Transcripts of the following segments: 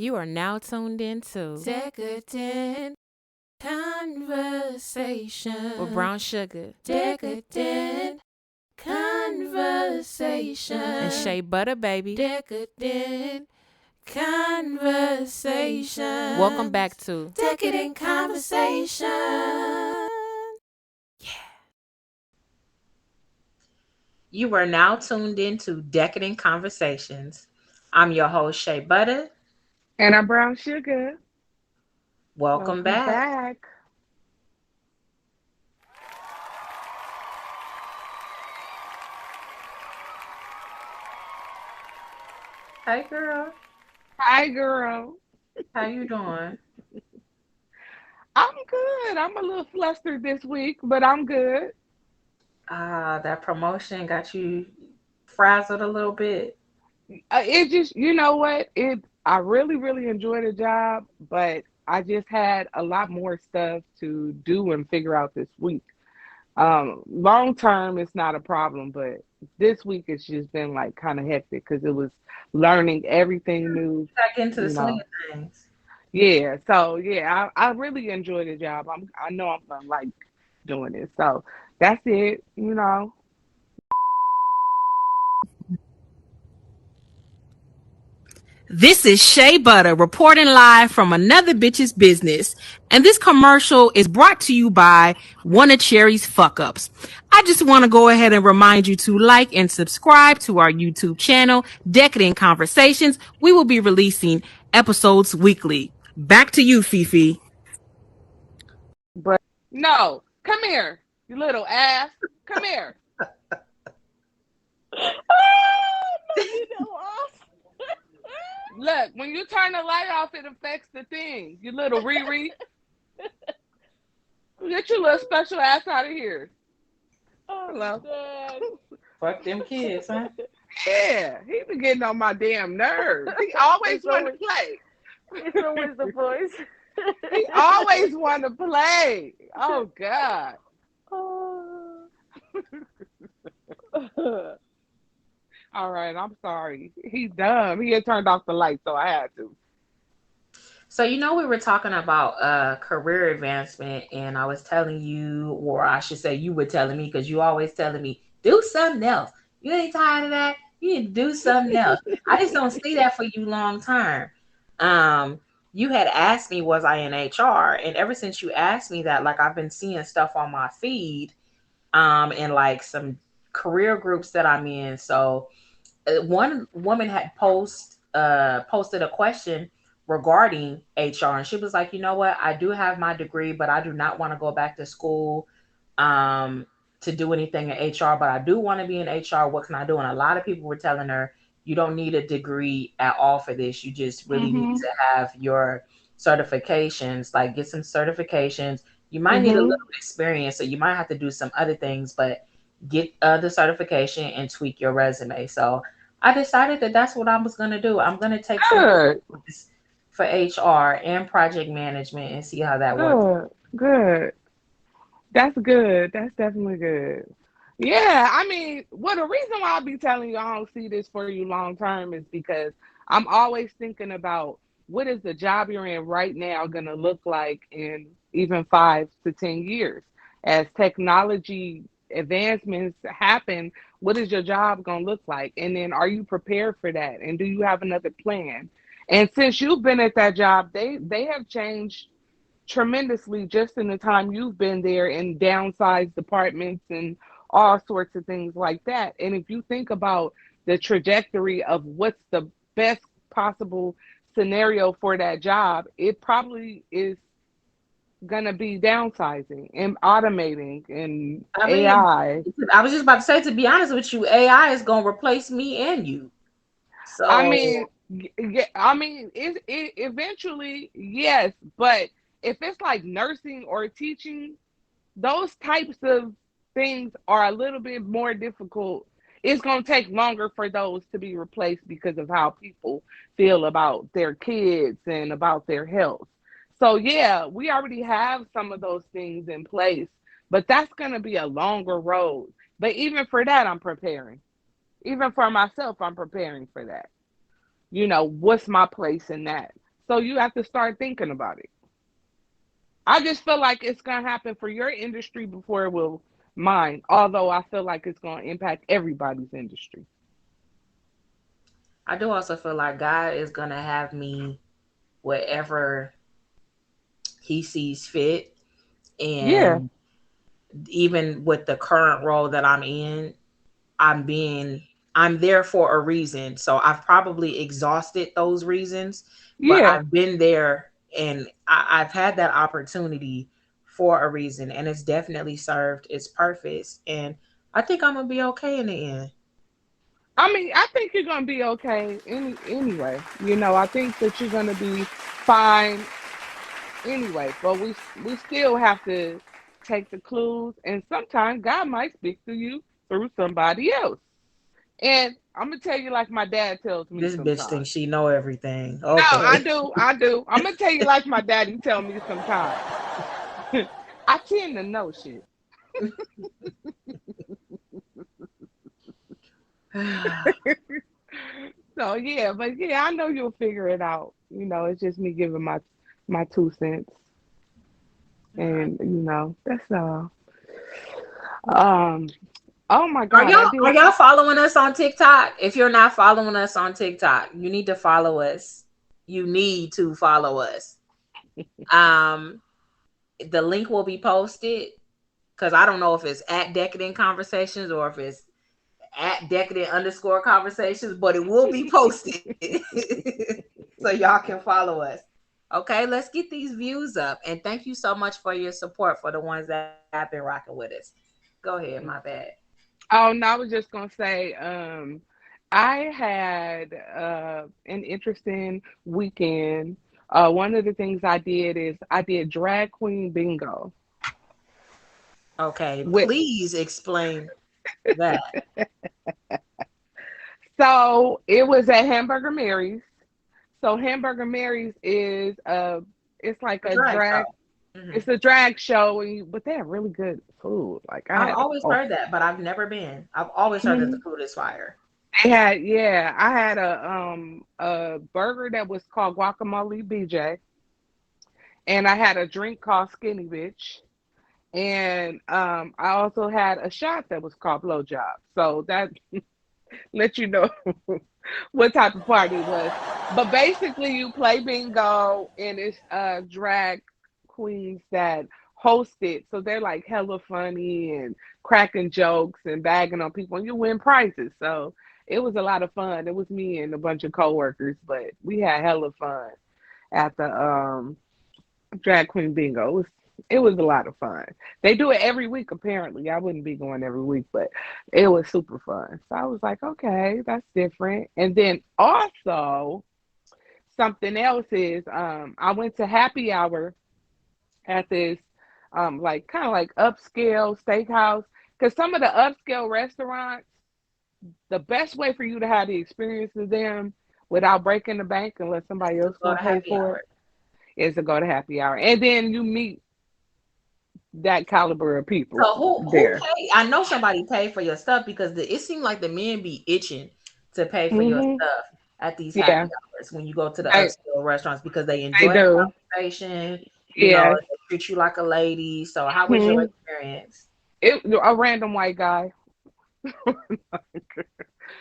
You are now tuned into Decadent Conversations with Brown Sugar Decadent Conversations and Shea Butter, baby. Decadent Conversations. Welcome back to Decadent Conversations. You are now tuned into Decadent Conversations. I'm your host, Shea Butter. And I'm Brown Sugar. Welcome back. Hey, girl. Hi, girl. How you doing? I'm good. I'm a little flustered this week, but I'm good. That promotion got you frazzled a little bit. It just, you know what? I really, really enjoyed the job, but I just had a lot more stuff to do and figure out this week. Long term, it's not a problem, but this week it's just been like kind of hectic because it was learning everything new. Back into the You swing know, of things. yeah. So yeah, I really enjoyed the job. I know I'm gonna like doing it. So that's it. You know. This is Shea Butter reporting live from another bitch's business. And this commercial is brought to you by one of Cherry's fuck ups. I just want to go ahead and remind you to like and subscribe to our YouTube channel, Decadent Conversations. We will be releasing episodes weekly. Back to you, Fifi. But no, come here, you little ass. Come here. You know off. Look, when you turn the light off, it affects the thing. You little Riri. Get your little special ass out of here. Hello. Fuck them kids, huh? Yeah, he been getting on my damn nerves. He always want to play. It's always the voice. He always want to play. Oh God. All right, I'm sorry. He's dumb. He had turned off the light, so I had to. So, we were talking about career advancement, and I was telling you, or I should say, you were telling me, because you always telling me, do something else. You ain't tired of that? You need to do something else. I just don't see that for you long term. You had asked me, was I in HR? And ever since you asked me that, like, I've been seeing stuff on my feed, and like some career groups that I'm in. So one woman had posted a question regarding HR, and she was like, you know what, I do have my degree, but I do not want to go back to school to do anything in HR, but I do want to be in HR. What can I do? And a lot of people were telling her, you don't need a degree at all for this. You just really need to have your certifications, like get some certifications. You might need a little experience, so you might have to do some other things, but get the certification and tweak your resume. So I decided that that's what I was going to do. I'm going to take some Good, courses for HR and project management and see how that works. good. That's good. That's definitely good. Yeah, I mean, well, the reason why I'll be telling you I don't see this for you long term is because I'm always thinking about what is the job you're in right now going to look like in even 5 to 10 years. As technology advancements happen, what is your job going to look like? And then are you prepared for that? And do you have another plan? And since you've been at that job, they have changed tremendously just in the time you've been there and downsized departments and all sorts of things like that. And if you think about the trajectory of what's the best possible scenario for that job, it probably is going to be downsizing and automating and I mean, AI. I was just about to say, to be honest with you, AI is going to replace me and you. I So, mean, yeah, I mean, it eventually, yes, but if it's like nursing or teaching, those types of things are a little bit more difficult. It's going to take longer for those to be replaced because of how people feel about their kids and about their health. So, yeah, we already have some of those things in place, but that's going to be a longer road. But even for that, I'm preparing. Even for myself, I'm preparing for that. What's my place in that? So you have to start thinking about it. I just feel like it's gonna happen for your industry before it will mine. Although I feel like it's gonna impact everybody's industry. I do also feel like God is gonna have me wherever He sees fit, Yeah, and even with the current role that I'm in, I'm being I'm there for a reason. So I've probably exhausted those reasons, but yeah. I've been there and I've had that opportunity for a reason, and it's definitely served its purpose. And I think I'm gonna be okay in the end. I mean, I think you're gonna be okay anyway. I think that you're gonna be fine anyway. But we still have to take the clues, and sometimes God might speak to you through somebody else. And I'm gonna tell you like my dad tells me This bitch sometimes. thinks she know everything. No, I Okay. do, I do. I'm gonna tell you like my daddy tell me sometimes. I tend to know shit. So yeah, but yeah, I know you'll figure it out. It's just me giving my 2 cents, and that's all. Um. Oh my Are God, I y'all are did. y'all following us on TikTok? If you're not following us on TikTok, you need to follow us. You need to follow us. Um, the link will be posted because I don't know if it's at Decadent Conversations or if it's at Decadent underscore Conversations, but it will be posted so y'all can follow us. Okay, let's get these views up, and thank you so much for your support for the ones that have been rocking with us. Go ahead, my bad. Oh no, I was just gonna say, I had an interesting weekend. One of the things I did is I did drag queen bingo. Okay, With please explain that. So it was at Hamburger Mary's. So Hamburger Mary's is it's like A a drag drag. show. Hmm. It's a drag show, but they have really good food. Like I I've had always heard that, but I've never been. I've always heard that the Mhm. food is fire. I had a burger that was called guacamole BJ, and I had a drink called Skinny Bitch, and I also had a shot that was called Blowjob. So that let you know what type of party it was. But basically, you play bingo, and it's drag queens that host it. So they're like hella funny and cracking jokes and bagging on people, and you win prizes. So it was a lot of fun. It was me and a bunch of coworkers, but we had hella fun at the drag queen bingo. It was a lot of fun. They do it every week apparently. I wouldn't be going every week, but it was super fun. So I was like, okay, that's different. And then also something else is I went to happy hour at this like kind of like upscale steakhouse, because some of the upscale restaurants, the best way for you to have the experience of them without breaking the bank and let somebody It's to else go gonna to pay happy for it hour. is to go to happy hour. And then you meet that caliber of people So who there. paid? I know somebody paid for your stuff because it seemed like the men be itching to pay for your Hmm. stuff at these happy Yeah, hours when you go to the they upscale restaurants because they they enjoy the do. conversation. Yes. They treat you like a lady. So how was your Hmm. experience? A random white guy.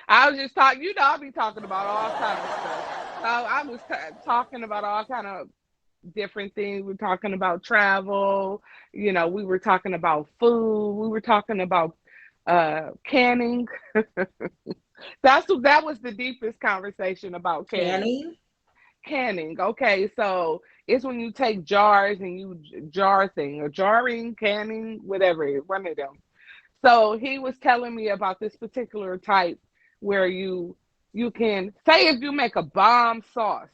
I was just talking. I'll be talking about all kind of stuff. So I was talking about all kind of different things. We're talking about travel. We were talking about food. We were talking about canning. That was the deepest conversation about canning. Canning? Canning. Okay, so it's when you take jars and you jar thing or jarring, canning, whatever, one of them. So he was telling me about this particular type where you can say if you make a bomb sauce,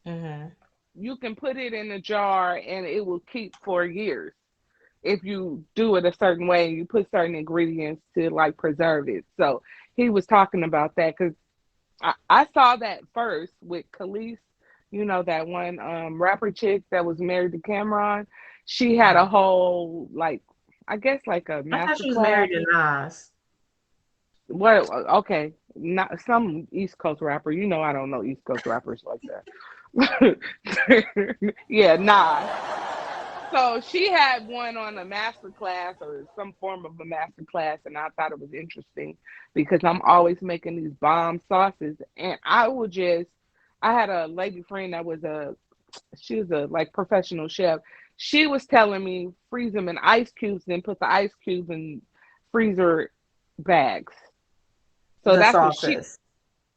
Hmm. you can put it in a jar and it will keep for years if you do it a certain way and you put certain ingredients to like preserve it. So he was talking about that because I saw that first with Khalees, that one rapper chick that was married to Cameron. She had a whole like, I guess like a I thought master she was class. married to Nas. What? Okay, not some East Coast rapper. I don't know East Coast rappers like that. Yeah, nah. So she had one on a master class or some form of a master class, and I thought it was interesting because I'm always making these bomb sauces, and I had a lady friend that she was a like professional chef. She was telling me freeze them in ice cubes, then put the ice cubes in freezer bags. So The that's what she sauces.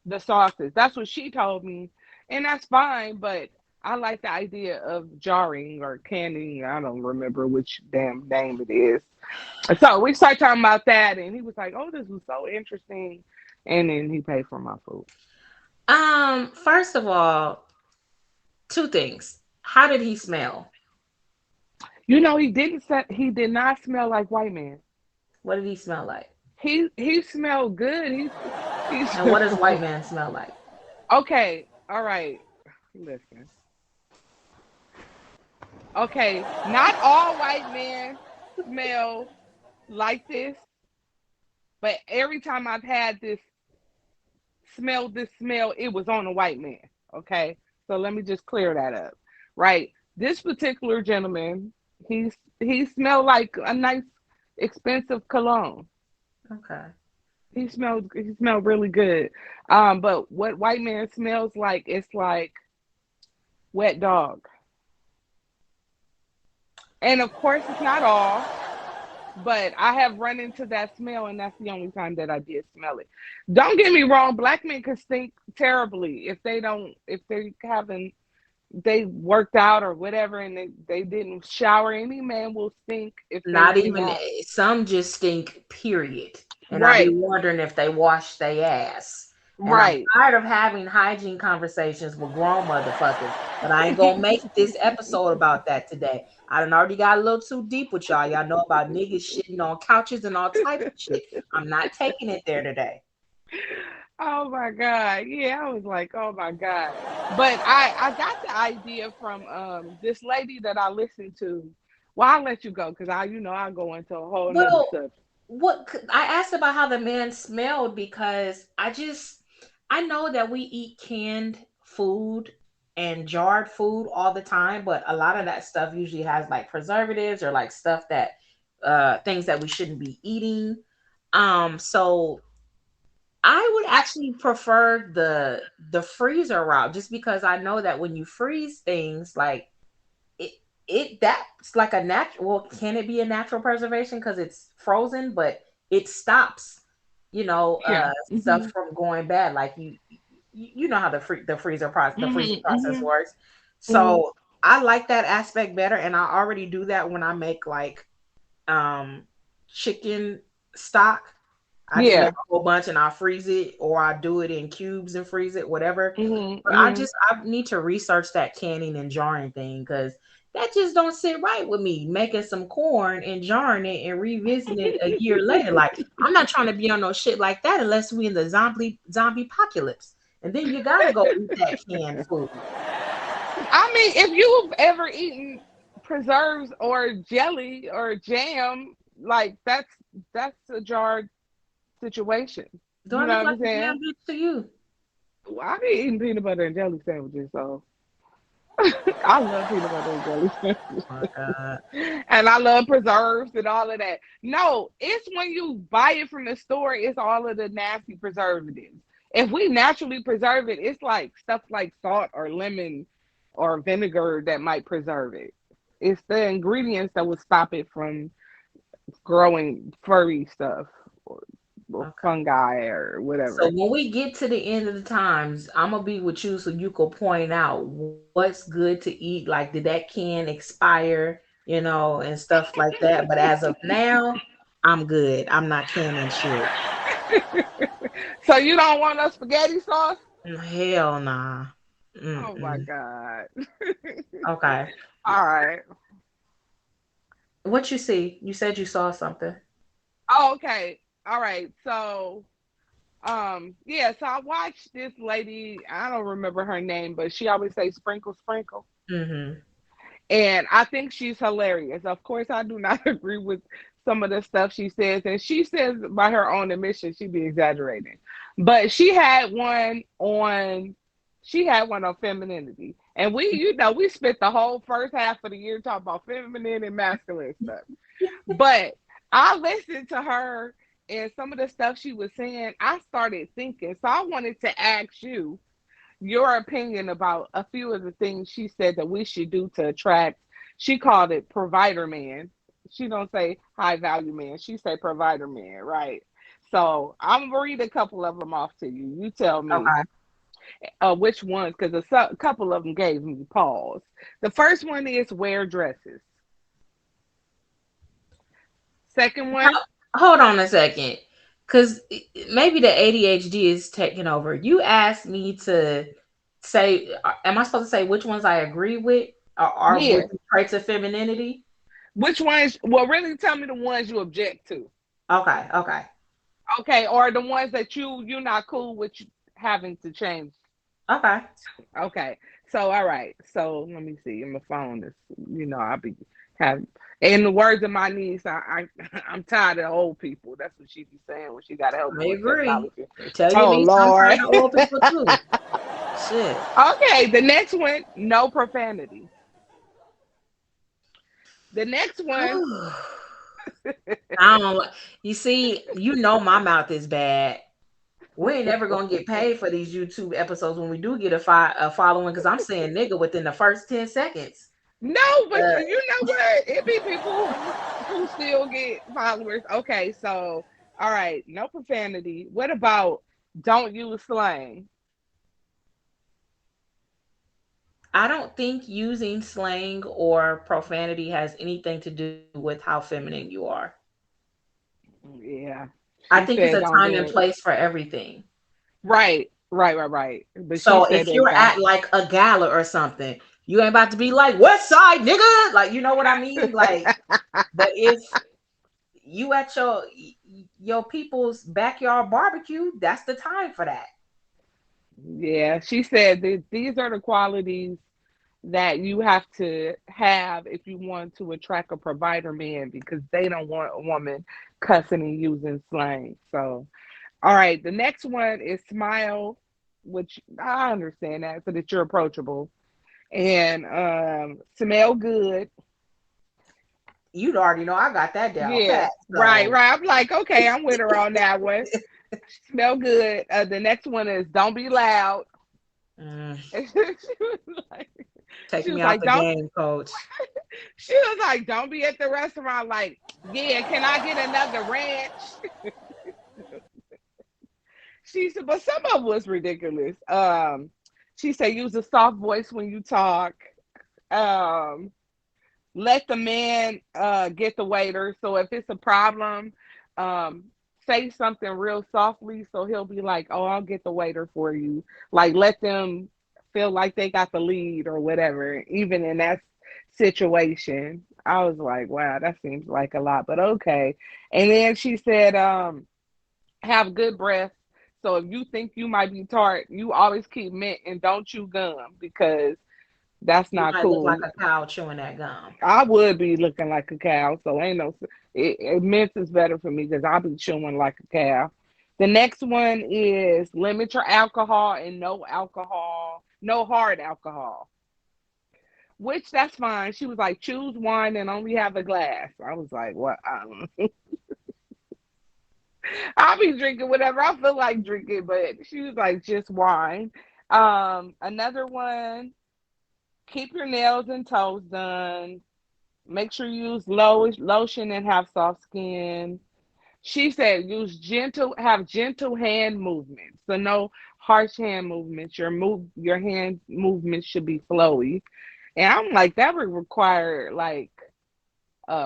the sauces. That's what she told me, and that's fine. But I like the idea of jarring or canning. I don't remember which damn name it is. So we started talking about that, and he was like, "Oh, this was so interesting," and then he paid for my food. First of all, two things. How did he smell? You know, he did not smell like white man. What did he smell like? He smelled good. He's And what does white man smell like? okay. All right, listen. Okay, not all white men smell like this, but every time I've had this smell, it was on a white man. Okay, so let me just clear that up. Right, this particular gentleman, he smelled like a nice, expensive cologne. Okay. He smelled really good. But what white man smells like, it's like wet dog. And of course, it's not all, but I have run into that smell, and that's the only time that I did smell it. Don't get me wrong, black men can stink terribly if they haven't, they worked out or whatever, and they didn't shower. Any man will stink if they Not do even not. some just stink, period. And I be Right, wondering if they wash their ass. And I'm right. tired of having hygiene conversations with grown motherfuckers. But I ain't gonna make this episode about that today. I done already got a little too deep with y'all. Y'all know about niggas shitting on couches and all types of shit. I'm not taking it there today. Oh my God. Yeah, I was like, oh my God. But I got the idea from this lady that I listened to. Well, I'll let you go because I'll go into a whole nother Well, subject. I asked about how the man smelled because I know that we eat canned food and jarred food all the time, but a lot of that stuff usually has like preservatives or like stuff that things that we shouldn't be eating. So I would actually prefer the freezer route just because I know that when you freeze things like it that's like a natural, well, can it be a natural preservation because it's frozen, but it stops Yeah. stuff Mhm. from going bad, like you know how the freezing Mhm. process Mhm. works. Mhm. So I like that aspect better, and I already do that when I make like um chicken stock. I just make Yeah. a whole bunch and I freeze it, or I do it in cubes and freeze it, whatever. Mhm. But Mhm. I need to research that canning and jarring thing because that just don't sit right with me. Making some corn and jarring it and revisiting it a year later. Like I'm not trying to be on no shit like that unless we in the zombie apocalypse. And then you gotta go eat that canned food. I mean, if you've ever eaten preserves or jelly or jam, like that's a jarred situation. Do I You know look what like I'm a saying? damn bitch to you? Well, I be eating peanut butter and jelly sandwiches, so I love peanut butter and jelly sandwiches. Oh my god. And I love preserves and all of that. No, it's when you buy it from the store, it's all of the nasty preservatives. If we naturally preserve it, it's like stuff like salt or lemon or vinegar that might preserve it. It's the ingredients that will stop it from growing furry stuff or Okay. fungi or So whatever. when we get to the end of the times, I'm gonna be with you so you can point out what's good to eat. Like, did that can expire, and stuff like that. But as of now, I'm good. I'm not canning shit. So you don't want a spaghetti sauce? Hell nah. Oh my Mm-mm. God. Okay. All right. What you see? You said you saw something. Oh, okay. All right. So, yeah, so I watched this lady, I don't remember her name, but she always say sprinkle sprinkle. Mm-hmm. And I think she's hilarious. Of course, I do not agree with some of the stuff she says, and she says by her own admission she be exaggerating. But she had one on femininity. And we spent the whole first half of the year talking about feminine and masculine stuff. But I listened to her and some of the stuff she was saying, I started thinking. So I wanted to ask you your opinion about a few of the things she said that we should do to attract. She called it provider man. She don't say high value man. She say provider man, right? So I'm gonna read a couple of them off to you. You tell me Okay. which ones, because a couple of them gave me pause. The first one is wear dresses. Second one, Hold on a second. Because maybe the ADHD is taking over. You asked me to say, am I supposed to say which ones I agree with or are yeah. with the traits of femininity? Which ones? Well, really, tell me the ones you object to. Okay, okay, Okay, or the ones that you're not cool with having to change. okay. Okay, so all right, so let me see. My phone is, I'll be having. In the words of my niece, I'm tired of old people. That's what she be saying when she got to help me I with agree. technology. Tell your Oh niece I'm Lord. trying to old people too. Shit. Okay, the next one, no profanity. The next one, I don't. You see, my mouth is bad. We ain't never gonna get paid for these YouTube episodes when we do get a following because I'm saying nigga within the first 10 seconds. no, but Uh, you know what? It be people who still get followers. Okay, so all right, no profanity. What about don't use slang? I don't think using slang or profanity has anything to do with how feminine you are. Yeah, I she think it's said a don't time do and it. place for everything. Right. But she So said if it you're don't. at like a gala or something, you ain't about to be like West Side nigga, like you know what I mean. Like, but if you at your people's backyard barbecue, that's the time for that. Yeah, she said that these are the qualities that you have to have if you want to attract a provider man because they don't want a woman cussing and using slang. So, all right, the next one is smile, which I understand that so that you're approachable and smell good. You'd already know I got that down Yeah, pat. So right. I'm like, okay, I'm with her on that one. Smell good. The next one is don't be loud. mm, She was like, take she me was out like, the don't. game, coach. She was like, don't be at the restaurant. Like, yeah, can I get another ranch? She said, but some of it was ridiculous. She said, use a soft voice when you talk. Um, let the man get the waiter. So if it's a problem, um, say something real softly so he'll be like, oh, I'll get the waiter for you. Like let them feel like they got the lead or whatever, even in that situation. I was like, wow, that seems like a lot, but okay. And then she said, have good breath. So if you think you might be tart, you always keep mint and don't chew gum because that's You not might look cool. like a cow chewing that gum. I would be looking like a cow, so ain't no. Mint is better for me because I'll be chewing like a cow. The next one is limit your alcohol and no alcohol, no hard alcohol. Which that's fine. She was like, choose one and only have a glass. I was like, what? I'll be drinking whatever I feel like drinking, but she was like, just wine. Another one, keep your nails and toes done. Make sure you use lotion and have soft skin. She said have gentle hand movements. So no harsh hand movements. Your hand movements should be flowy. And I'm like, that would require like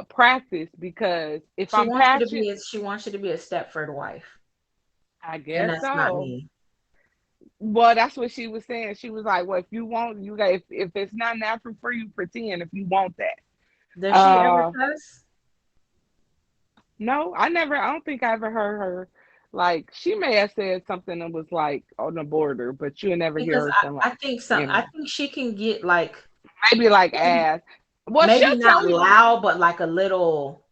practice because if I'm passionate, She wants you to be a Stepford wife. I And guess that's not so. me. Well, that's what she was saying. She was like, well, if you want, you got if it's not natural for you, pretend if you want that. Does she ever Uh cuss? No, I don't think I ever heard her. Like, she may have said something that was like on the border, but you would never hear Because her saying I like, think you I know, think she can get like maybe like maybe ass. Well, maybe she'll not tell you, loud, but like a little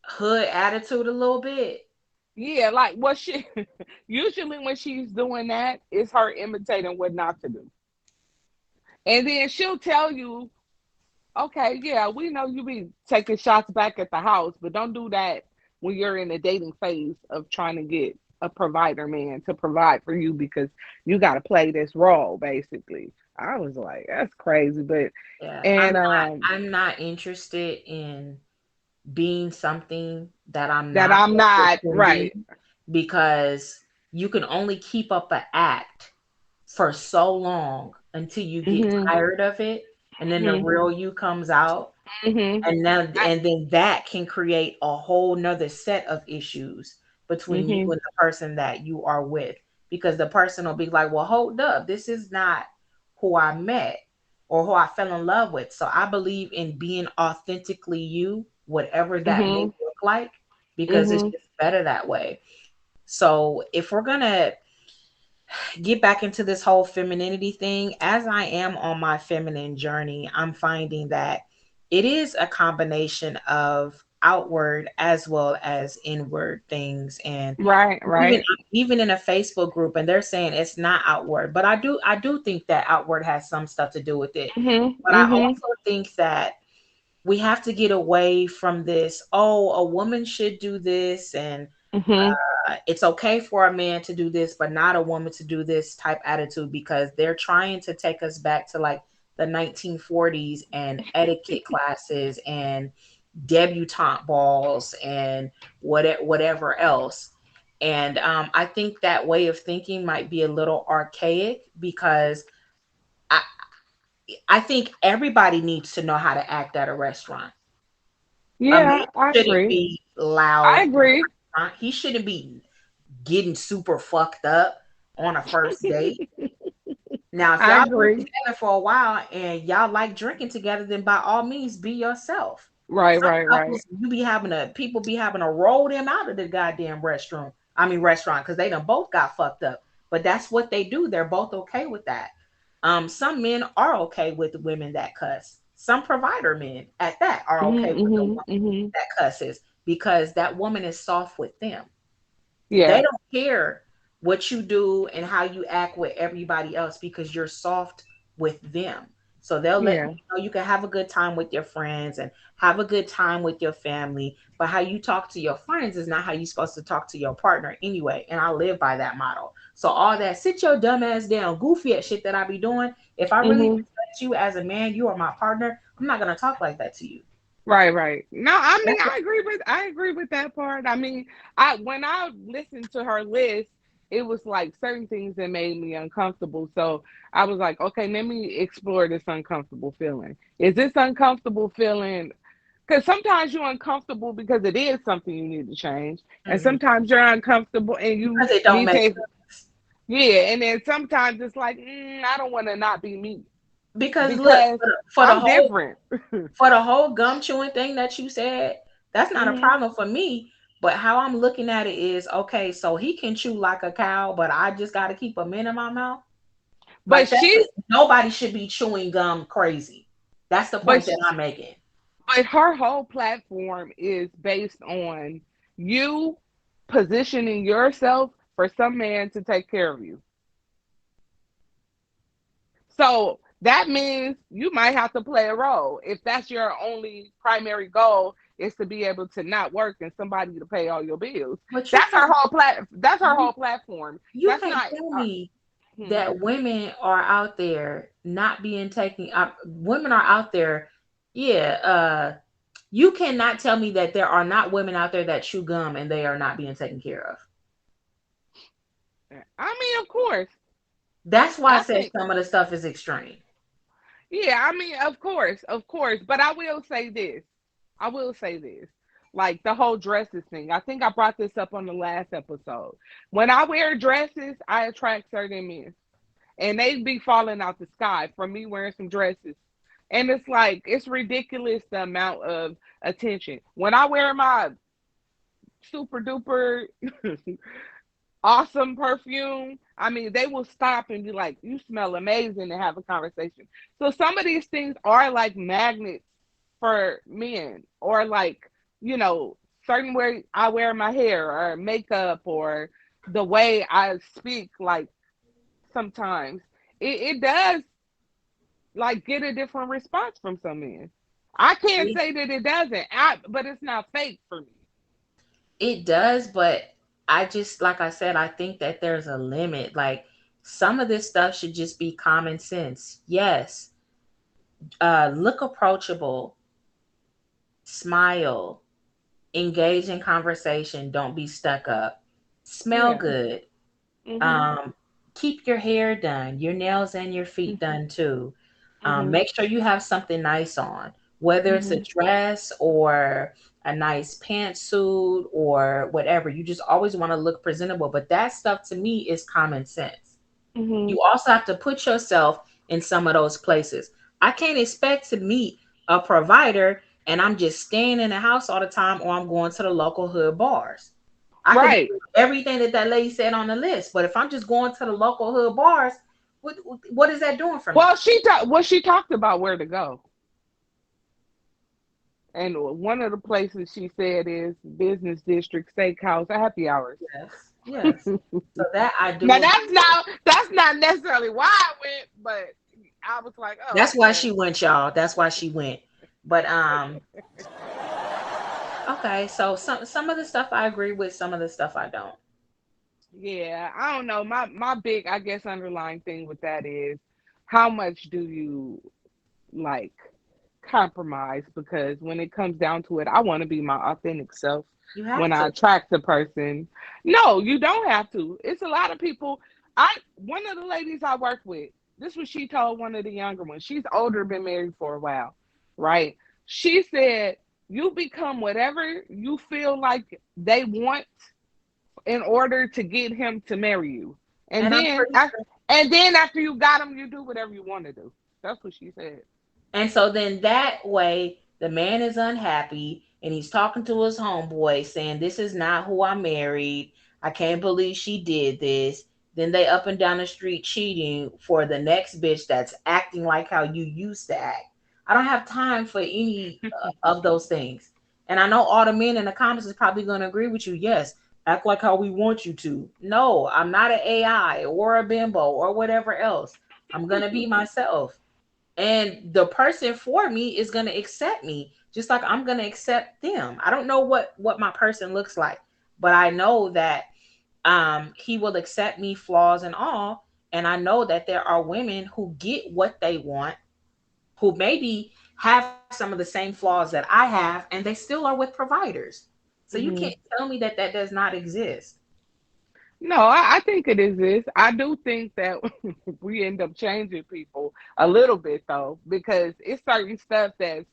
hood attitude a little bit. yeah, like what she, usually when she's doing that, it's her imitating what not to do. And then she'll tell you, okay, yeah, we know you be taking shots back at the house, but don't do that when you're in the dating phase of trying to get a provider man to provide for you because you got to play this role, basically. I was like, that's crazy. But, Yeah, and I'm not interested in being something that I'm that not I'm not pretending, right. because you can only keep up an act for so long until you get Hmm. tired of it, and then the Hmm. real you comes out, Hmm. and then that can create a whole nother set of issues between you Hmm. and the person that you are with, because the person will be like, well, hold up, this is not who I met or who I fell in love with. So I believe in being authentically you, whatever that may Hmm. look like, because it's Hmm. just better that way. So if we're gonna get back into this whole femininity thing, as I am on my feminine journey, I'm finding that it is a combination of outward as well as inward things. And Right, even right. even in a Facebook group, and they're saying it's not outward, but I do think that outward has some stuff to do with it. Hmm. But I Hmm. also think that we have to get away from this, oh, a woman should do this, and Hmm. it's okay for a man to do this, but not a woman to do this type attitude, because they're trying to take us back to like the 1940s and etiquette classes and debutante balls and whatever else. And I think that way of thinking might be a little archaic, because I, I think everybody needs to know how to act at a restaurant. A man Yeah, I shouldn't agree. be I loud. agree. He shouldn't be getting super fucked up on a first date. Now, if I y'all been agree. together for a while and y'all like drinking together, then by all means be yourself. Right, Some right, right. couples, people be having to roll them out of the goddamn restroom. I mean restaurant, because they done both got fucked up. But that's what they do. They're both okay with that. Some men are okay with the women that cuss. Some provider men at that are okay Hmm. with the Hmm. woman Hmm. that cusses, because that woman is soft with them. They Yeah, don't care what you do and how you act with everybody else, because you're soft with them. So they'll let you yeah. know you can have a good time with your friends and have a good time with your family, but how you talk to your friends is not how you're supposed to talk to your partner anyway. And I live by that model. So all that sit your dumb ass down, goofy at shit that I be doing, if I really Hmm. respect you as a man, you are my partner, I'm not gonna talk like that to you. Right, right. No, I mean That's what, I agree with that part. I mean, I when I listened to her list, it was like certain things that made me uncomfortable. So I was like, okay, let me explore this uncomfortable feeling. Is this uncomfortable feeling? Because sometimes you're uncomfortable because it is something you need to change, and mhm. sometimes you're uncomfortable and you Because it don't need make to, sense. yeah. And then sometimes it's like, I don't want to not be me Because look, because for the I'm whole different. gum chewing thing that you said, that's not a Hmm. problem for me. But how I'm looking at it is, okay, so he can chew like a cow, but I just got to keep a mint in my mouth. But Like she's nobody should be chewing gum crazy. That's the but point that I'm making. But her whole platform is based on you positioning yourself for some man to take care of you. So that means you might have to play a role. If that's your only primary goal is to be able to not work and somebody to pay all your bills. But That's her you, whole platform. you That's can't not tell me hmm. that women are out there not being taken. Women are out there, yeah. You cannot tell me that there are not women out there that chew gum and they are not being taken care of. I mean, of course. That's why I I said think some of the stuff is extreme. yeah, I mean, of course. But I will say this. I will say this. Like the whole dresses thing. I think I brought this up on the last episode. When I wear dresses, I attract certain men. And they be falling out the sky from me wearing some dresses. And it's like it's ridiculous the amount of attention. When I wear my super duper awesome perfume, I mean, they will stop and be like, "You smell amazing," and have a conversation. So some of these things are like magnets for men, or like, you know, certain way I wear my hair or makeup or the way I speak, like sometimes it does like get a different response from some men. I can't It, say that it doesn't, but it's not fake for me. it does, but I just, like I said, I think that there's a limit. Like, some of this stuff should just be common sense. Yes, look approachable, smile, engage in conversation, don't be stuck up, smell Yeah. good, Mhm. um, keep your hair done, your nails and your feet Mhm. done too. Mhm. Make sure you have something nice on, whether it's a Mhm. dress or a nice pantsuit or whatever. You just always want to look presentable. But that stuff to me is common sense. Mhm. You also have to put yourself in some of those places. I can't expect to meet a provider and I'm just staying in the house all the time, or I'm going to the local hood bars. I could Right. do everything that that lady said on the list, but if I'm just going to the local hood bars, what is that doing for me? She talked about where to go, and one of the places she said is Business District Steakhouse happy hours. Yes, yes. So that I Now do agree with. that's not necessarily why I went, but I was like, oh, That's why okay. she went, y'all. That's why she went. But okay. So some of the stuff I agree with, some of the stuff I don't. Yeah, I don't know. My big, I guess, underlying thing with that is how much do you like compromise? Because when it comes down to it, I want to be my authentic self You when have I to. attract a person. No, you don't have to. It's a lot of people. I One of the ladies I work with, this was she told one of the younger ones. She's older, been married for a while, right? She said, you become whatever you feel like they want in order to get him to marry you. And And I'm then pretty I, sure. and then after you got him, you do whatever you want to do. That's what she said. And so then that way, the man is unhappy and he's talking to his homeboy saying, "This is not who I married. I can't believe she did this." Then they up and down the street cheating for the next bitch that's acting like how you used to act. I don't have time for any of those things. And I know all the men in the comments is probably going to agree with you. Yes, act like how we want you to. No, I'm not an AI or a bimbo or whatever else. I'm going to be myself, and the person for me is going to accept me just like I'm going to accept them. I don't know what my person looks like, but I know that he will accept me, flaws and all. And I know that there are women who get what they want, who maybe have some of the same flaws that I have, and they still are with providers. So you can't Hmm. tell me that that does not exist. No, I think it is this. I do think that we end up changing people a little bit though, because it's certain stuff that's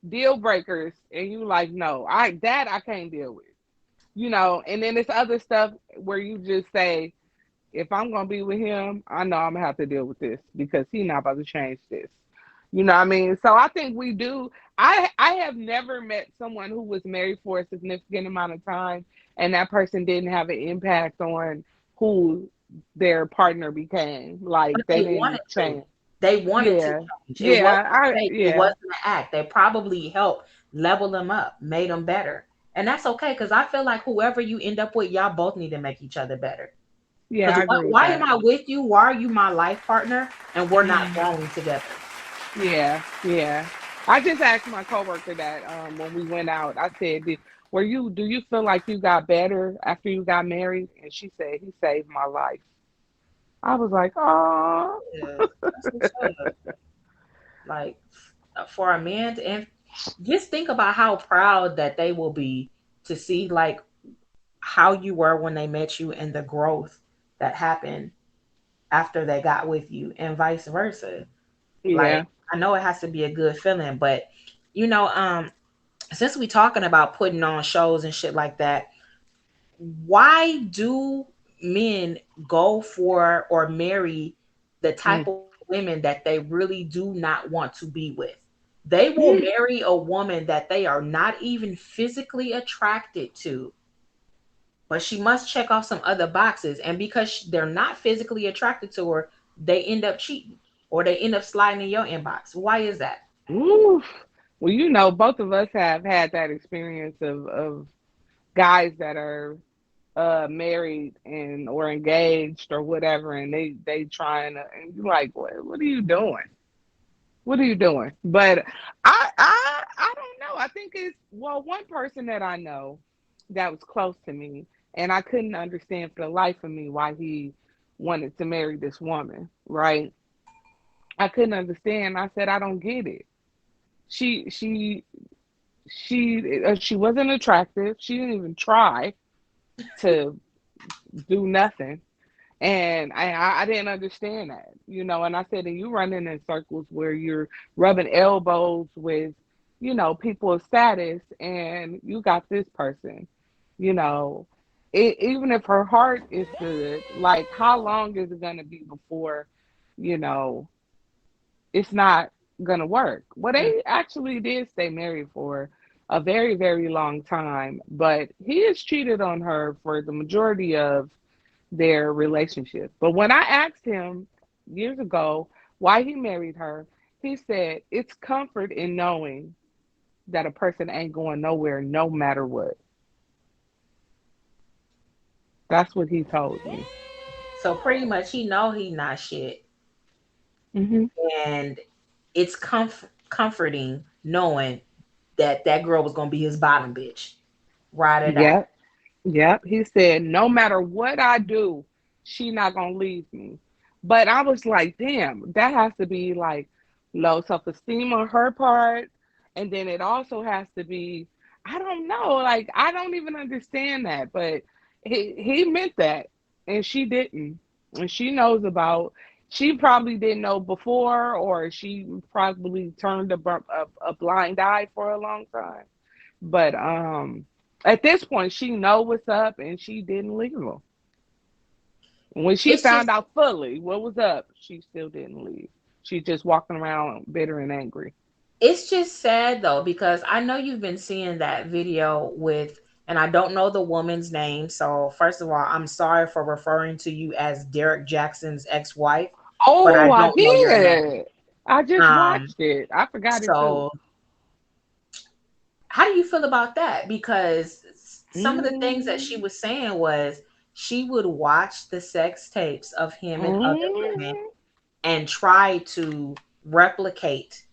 deal breakers, and you like, no, I can't deal with. And then it's other stuff where you just say, if I'm gonna be with him, I know I'm gonna have to deal with this because he's not about to change this. You know what I mean? So I think we do. I have never met someone who was married for a significant amount of time and that person didn't have an impact on who their partner became. Like But they they wanted didn't to. change. They wanted to Yeah. change. It wasn't Yeah. I fake. It yeah. wasn't an act. They probably helped level them up, made them better. And that's okay, because I feel like whoever you end up with, y'all both need to make each other better. Yeah, Because I agree with why am that. I with you? Why are you my life partner? And we're not Mhm. growing together. Yeah, yeah. I just asked my coworker that when we went out. I said, do you feel like you got better after you got married? And she said, he saved my life. I was like, oh, Yes, that's what's up. Like, for a man to, and just think about how proud that they will be to see like how you were when they met you and the growth that happened after they got with you and vice versa. Like, yeah. I know it has to be a good feeling, but you know, since we talking about putting on shows and shit like that, why do men go for or marry the type Mm. of women that they really do not want to be with? They will marry a woman that they are not even physically attracted to, but she must check off some other boxes. And because they're not physically attracted to her, they end up cheating or they end up sliding in your inbox. Why is that? Oof. Well, both of us have had that experience of guys that are married and or engaged or whatever, and they trying to, and you're like, what are you doing? What are you doing? But I don't know. I think it's, well, one person that I know that was close to me, and I couldn't understand for the life of me why he wanted to marry this woman, right? I couldn't understand. I said, I don't get it. She she she wasn't attractive. She didn't even try to do nothing. And I didn't understand that, and I said, and you running in circles where you're rubbing elbows with, people of status, and you got this person, you know, even if her heart is good, like, how long is it going to be before, you know, it's not going to work? Well, they actually did stay married for a very, very long time, but he has cheated on her for the majority of their relationship. But when I asked him years ago why he married her, he said it's comfort in knowing that a person ain't going nowhere no matter what. That's what he told me. So pretty much he know he not shit, Hmm. and it's comforting knowing that that girl was gonna be his bottom bitch. Ride or die. Yep, yep. He said no matter what I do, she not gonna leave me. But I was like, damn, that has to be like low self-esteem on her part, and then it also has to be, I don't know, like, I don't even understand that, but he meant that, and she didn't, and she knows about. She probably didn't know before, or she probably turned a blind eye for a long time. But at this point, she know what's up, and she didn't leave him. When she It's found just out fully what was up, she still didn't leave. She just walking around bitter and angry. it's just sad though, because I know you've been seeing that video with, and I don't know the woman's name. So first of all, I'm sorry for referring to you as Derek Jackson's ex-wife, but I Oh, I don't know your name. did. I just Um, watched it. I forgot it too. so how do you feel about that? Because some of the things that she Mm, was saying was she would watch the sex tapes of him and other women mm, and try to replicate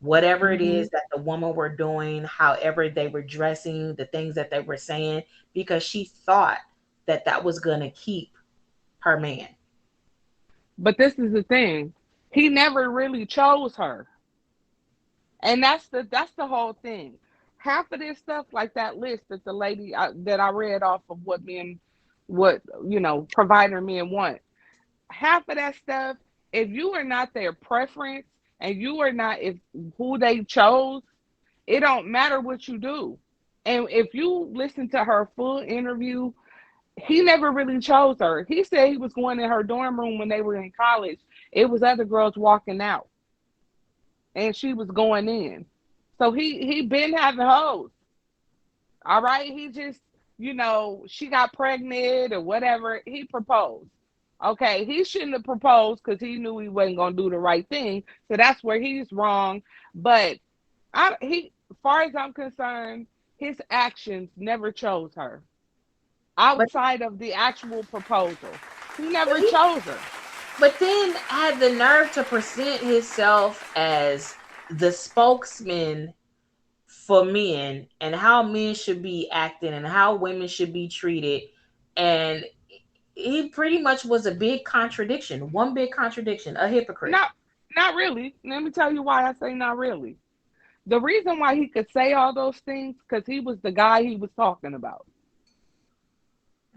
whatever it mm. is that the woman were doing, however they were dressing, the things that they were saying, because she thought that that was going to keep her man. But this is the thing. He never really chose her. And that's the whole thing. Half of this stuff, like that list that the lady that I read off of what men, what provider men want. Half of that stuff, if you are not their preference and you are not if who they chose, it don't matter what you do. And if you listen to her full interview, he never really chose her. He said he was going in her dorm room when they were in college. It was other girls walking out, and she was going in. So he been having hoes. All right. He just, she got pregnant or whatever. He proposed. Okay. He shouldn't have proposed because he knew he wasn't gonna do the right thing. So that's where he's wrong. But as far as I'm concerned, his actions never chose her. But Outside of the actual proposal, he never he, chose her. but then had the nerve to present himself as the spokesman for men and how men should be acting and how women should be treated. And he pretty much was a big contradiction, one big contradiction, a hypocrite. Not not really. Let me tell you why I say not really. The reason why he could say all those things because he was the guy he was talking about.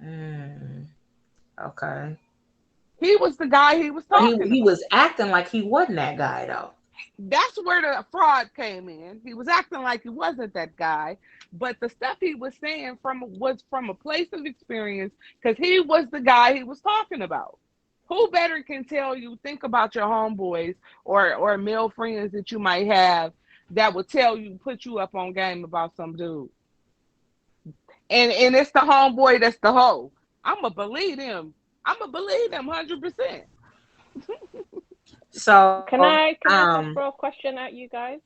Mm, okay. He was the guy he was But he talking he about. was acting like he wasn't that guy though. That's where the fraud came in. He was acting like he wasn't that guy, but the stuff he was saying was from a place of experience because he was the guy he was talking about. Who better can tell you? Think about your homeboys or male friends that you might have that would tell you, put you up on game about some dude, and it's the homeboy that's the hoe. I'ma believe him. I'ma believe him 100%. So, Can I just throw a question at you guys?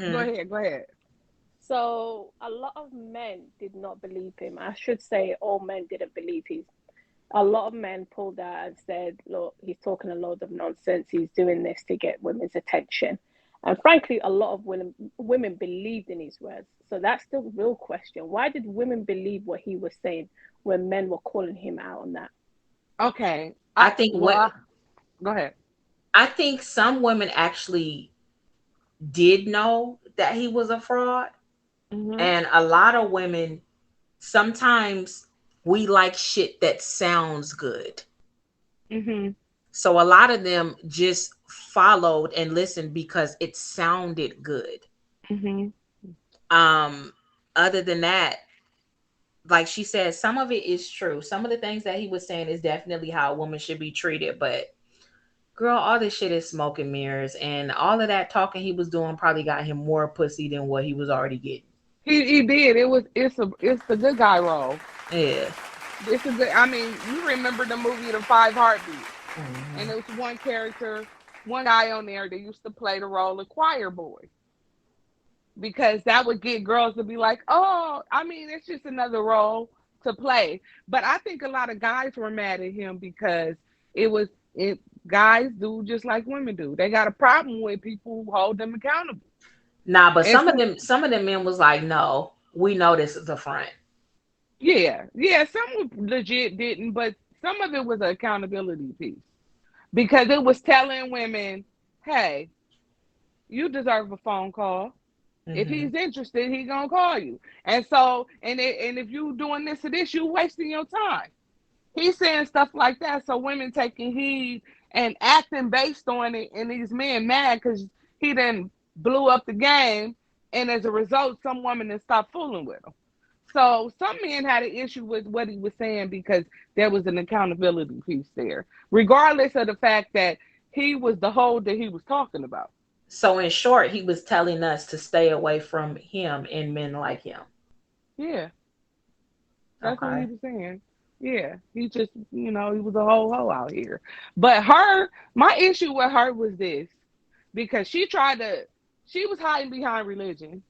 Go mhm. ahead, go ahead. So a lot of men did not believe him. I should say all men didn't believe him. A lot of men pulled out and said, look, he's talking a load of nonsense. He's doing this to get women's attention. And frankly, a lot of women believed in his words. So that's the real question. Why did women believe what he was saying when men were calling him out on that? Okay. I think what Go ahead. I think some women actually did know that he was a fraud, Mm-hmm. and a lot of women sometimes we like shit that sounds good. Mm-hmm. So a lot of them just followed and listened because it sounded good. Mm-hmm. Um, other than that, like she said, some of it is true. Some of the things that he was saying is definitely how a woman should be treated. But girl, all this shit is smoke and mirrors, and all of that talking he was doing probably got him more pussy than what he was already getting. He did. It's the good guy role. Yeah. It's a good. I mean, you remember the movie The Five Heartbeats, and Mhm. there was one character, one guy on there that used to play the role of choir boy because that would get girls to be like, oh, I mean, it's just another role to play. But I think a lot of guys were mad at him because it was it. Guys do just like women do. They got a problem with people who hold them accountable. Nah, but And so, some of them men was like, no, we know this is a front. yeah, yeah, some legit didn't, but some of it was an accountability piece because it was telling women, hey, you deserve a phone call. If Hmm. he's interested, he gonna call you. And so, and if you doing this or this, you wasting your time. He's saying stuff like that, so women taking heed and acting based on it, and these men mad because he then blew up the game, and as a result, some women then stopped fooling with him. So some men had an issue with what he was saying because there was an accountability piece there, regardless of the fact that he was the hoe that he was talking about. So in short, he was telling us to stay away from him and men like him. Yeah, that's what he Okay. was saying. Yeah, he just, he was a whole hoe out here. But my issue with her was this because she was hiding behind religion.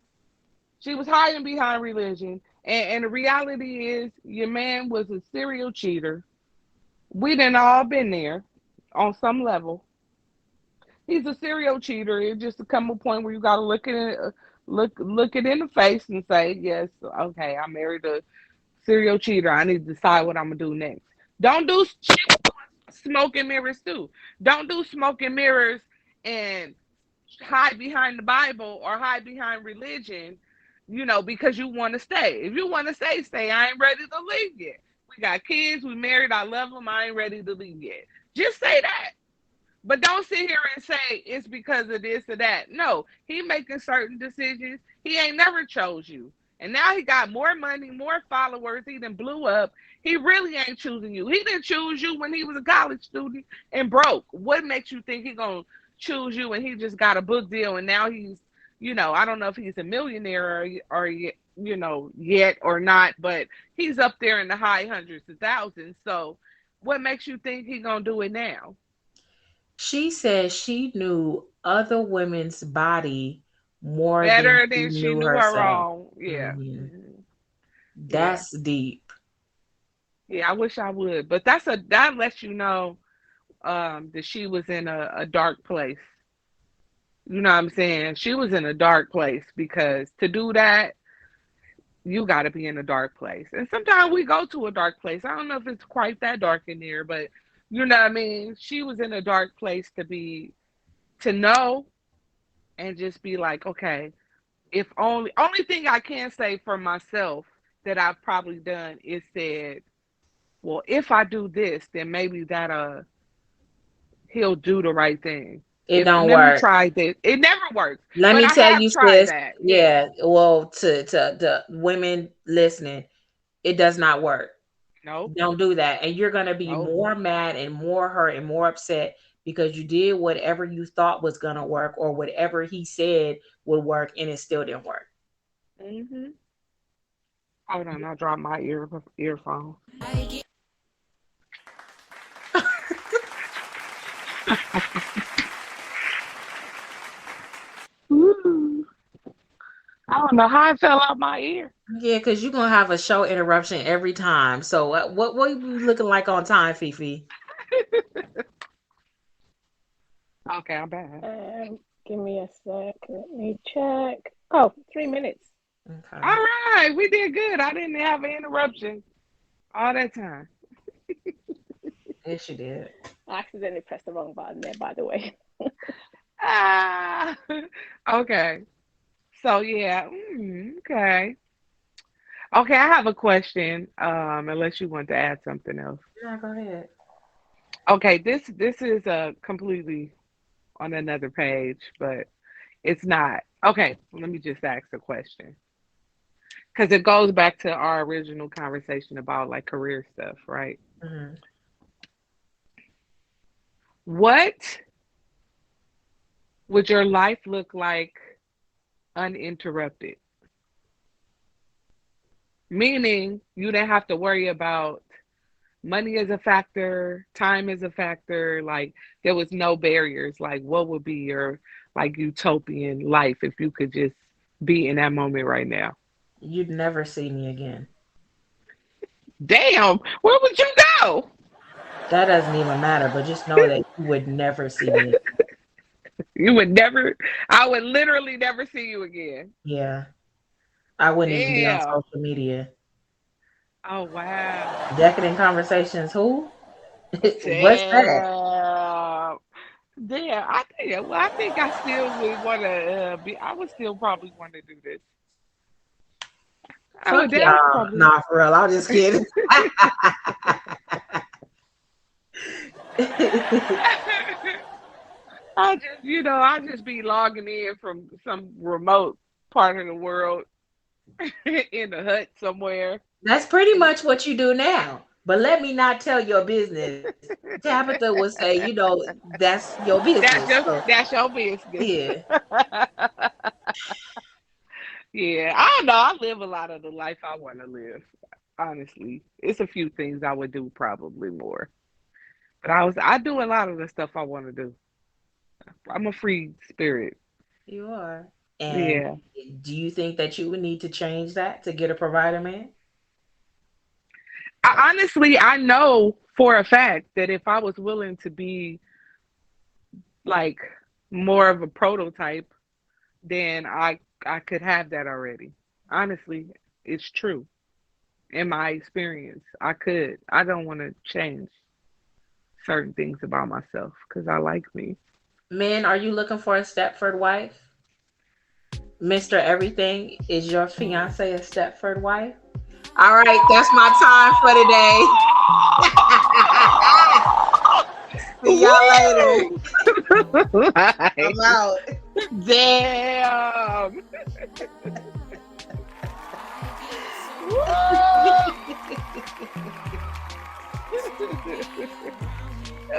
She was hiding behind religion. And the reality is, your man was a serial cheater. We done all been there on some level. He's a serial cheater. It just come a point where you got to look at it, look it in the face and say, yes, okay, I married a serial cheater. I need to decide what I'm gonna do next. Don't do smoke and mirrors too. Don't do smoke and mirrors and hide behind the Bible or hide behind religion, because you want to stay. If you want to stay, stay. I ain't ready to leave yet. We got kids. We married. I love them. I ain't ready to leave yet. Just say that. But don't sit here and say it's because of this or that. No, he making certain decisions. He ain't never chose you. And now he got more money, more followers. He done blew up. He really ain't choosing you. He didn't choose you when he was a college student and broke. What makes you think he gonna choose you and he just got a book deal and now he's, I don't know if he's a millionaire or yet or not, but he's up there in the high hundreds of thousands. So what makes you think he gonna do it now? She said she knew other women's body more than Better she than she knew knew her herself. own. Yeah. Hmm. Yeah. That's deep. Yeah. I wish I would. But that lets you know that she was in a dark place. You know what I'm saying? She was in a dark place because to do that, you got to be in a dark place. And sometimes we go to a dark place. I don't know if it's quite that dark in there, but you know what I mean? She was in a dark place to know and just be like, okay, if only thing I can say for myself that I've probably done is said, well, if I do this, then maybe that he'll do the right thing. It If don't let me work. try this. It never works. Let But me I tell have you, tried sis. that. Yeah. Yeah. Well, to the women listening, it does not work. Nope. Don't do that. And you're going to be Nope. more mad and more hurt and more upset because you did whatever you thought was going to work or whatever he said would work and it still didn't work. Hmm. Hold on, I dropped my earphone. Ooh, I don't know how it fell out my ear. Yeah, because you're going to have a show interruption every time. So what you looking like on time, Fifi? Okay, I'm bad. Give me a sec. Let me check. Oh, 3 minutes. Okay. All right, we did good. I didn't have an interruption all that time. Yes, you did. I accidentally pressed the wrong button there, by the way. Ah, okay. So yeah, okay. Okay, I have a question. Unless you want to add something else. Yeah, go ahead. Okay, this is completely on another page, but it's not. Okay, let me just ask a question because it goes back to our original conversation about like career stuff, right? Mm-hmm. What would your life look like uninterrupted? Meaning you didn't have to worry about money is a factor, time is a factor, like there was no barriers. Like what would be your like utopian life if you could just be in that moment right now? You'd never see me again. Damn, where would you go? That doesn't even matter, but just know that you would never see me again. You would never, I would literally never see you again. Yeah. I wouldn't even be on Damn. social media. Oh wow. Decadent Conversations, who? What's that? Damn. Damn. I think I still would want to be. I would still probably want to do this. I Fuck would y'all. probably. Nah, for real. I'm just kidding. I just be logging in from some remote part of the world in a hut somewhere. That's pretty much what you do now. But let me not tell your business. Tabitha would say, that's your business. That's your business. Yeah. Yeah, I don't know. I live a lot of the life I want to live. Honestly, it's a few things I would do probably more, but I do a lot of the stuff I want to do. I'm a free spirit. You are. And Yeah. do you think that you would need to change that to get a provider man? I know for a fact that if I was willing to be like more of a prototype, then I could have that already. Honestly, it's true. In my experience, I could. I don't want to change certain things about myself because I like me. Men, are you looking for a Stepford wife? Mr. Everything, is your fiance a Stepford wife? All right, that's my time for today. See y'all later. I'm out. Damn.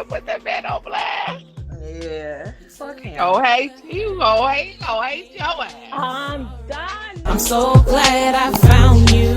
Put that man on blast. Yeah. Fuck him. Oh, hate you. Oh, hate your ass. I'm done. I'm so glad I found you.